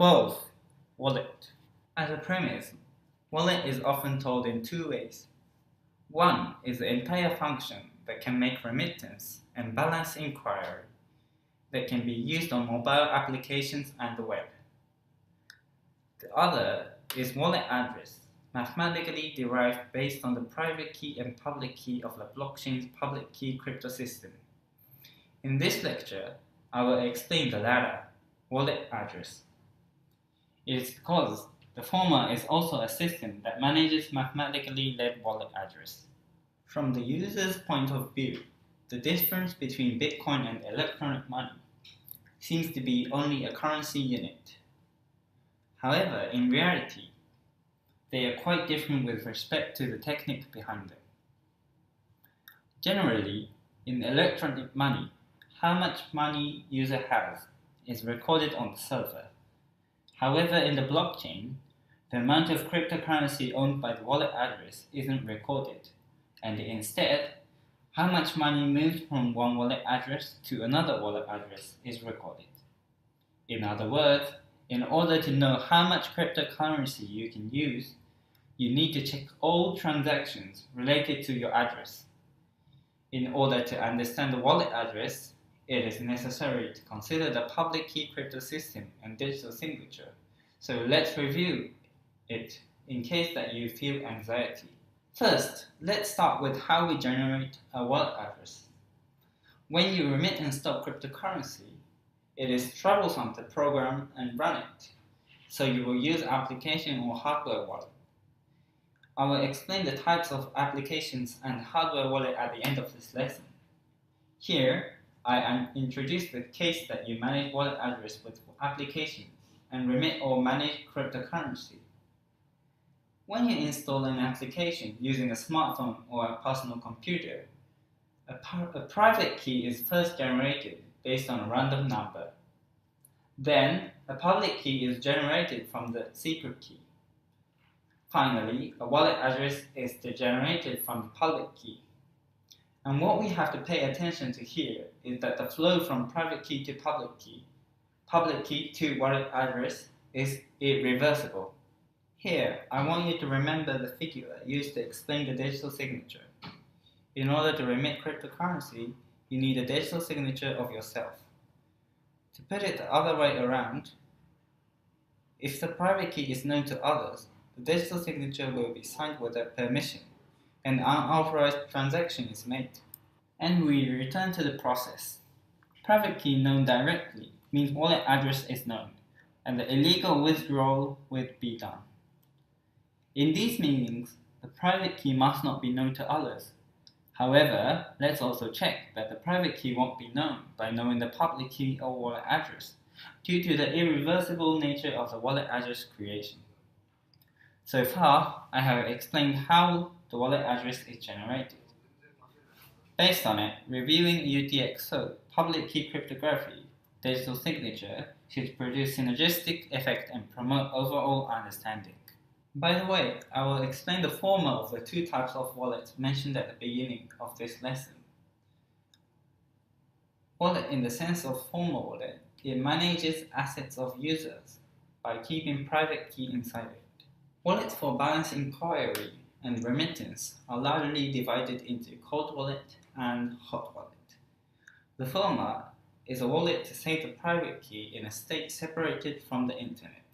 12. Wallet. As a premise, wallet is often told in two ways. One is the entire function that can make remittance and balance inquiry that can be used on mobile applications and the web. The other is wallet address, mathematically derived based on the private key and public key of the blockchain's public key crypto system. In this lecture, I will explain the latter, wallet address. It is because the former is also a system that manages mathematically led wallet address. From the user's point of view, the difference between Bitcoin and electronic money seems to be only a currency unit. However, in reality, they are quite different with respect to the technique behind them. Generally, in electronic money, how much money user has is recorded on the server. However, in the blockchain, the amount of cryptocurrency owned by the wallet address isn't recorded, and instead, how much money moved from one wallet address to another wallet address is recorded. In other words, in order to know how much cryptocurrency you can use, you need to check all transactions related to your address. In order to understand the wallet address, it is necessary to consider the public key crypto system and digital signature. So let's review it in case that you feel anxiety. First, let's start with how we generate a wallet address. When you remit and store cryptocurrency, it is troublesome to program and run it, so you will use application or hardware wallet. I will explain the types of applications and hardware wallet at the end of this lesson. Here, I introduce the case that you manage wallet address with applications and remit or manage cryptocurrency. When you install an application using a smartphone or a personal computer, a private key is first generated based on a random number. Then, a public key is generated from the secret key. Finally, a wallet address is generated from the public key. And what we have to pay attention to here is that the flow from private key to public key to wallet address is irreversible. Here, I want you to remember the figure used to explain the digital signature. In order to remit cryptocurrency, you need a digital signature of yourself. To put it the other way around, if the private key is known to others, the digital signature will be signed without permission, and an unauthorized transaction is made. And we return to the process. Private key known directly means wallet address is known, and the illegal withdrawal will be done. In these meanings, the private key must not be known to others. However, let's also check that the private key won't be known by knowing the public key or wallet address, due to the irreversible nature of the wallet address creation. So far, I have explained how the wallet address is generated. Based on it, reviewing UTXO, public key cryptography, digital signature should produce synergistic effect and promote overall understanding. By the way, I will explain the former of the two types of wallets mentioned at the beginning of this lesson. Wallet in the sense of formal wallet, it manages assets of users by keeping private key inside it. Wallets for balance inquiry and remittance are largely divided into cold wallet and hot wallet. The former is a wallet to save the private key in a state separated from the internet.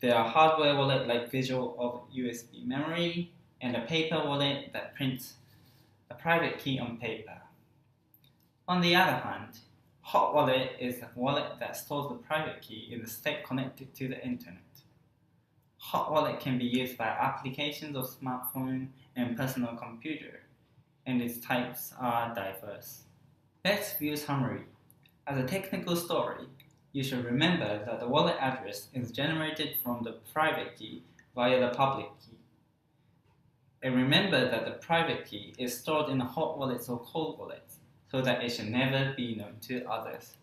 There are hardware wallet like visual of USB memory and a paper wallet that prints a private key on paper. On the other hand, hot wallet is a wallet that stores the private key in the state connected to the internet. Hot wallet can be used by applications of smartphone and personal computer, and its types are diverse. Let's view summary. As a technical story, you should remember that the wallet address is generated from the private key via the public key. And remember that the private key is stored in a hot wallet or cold wallet, so that it should never be known to others.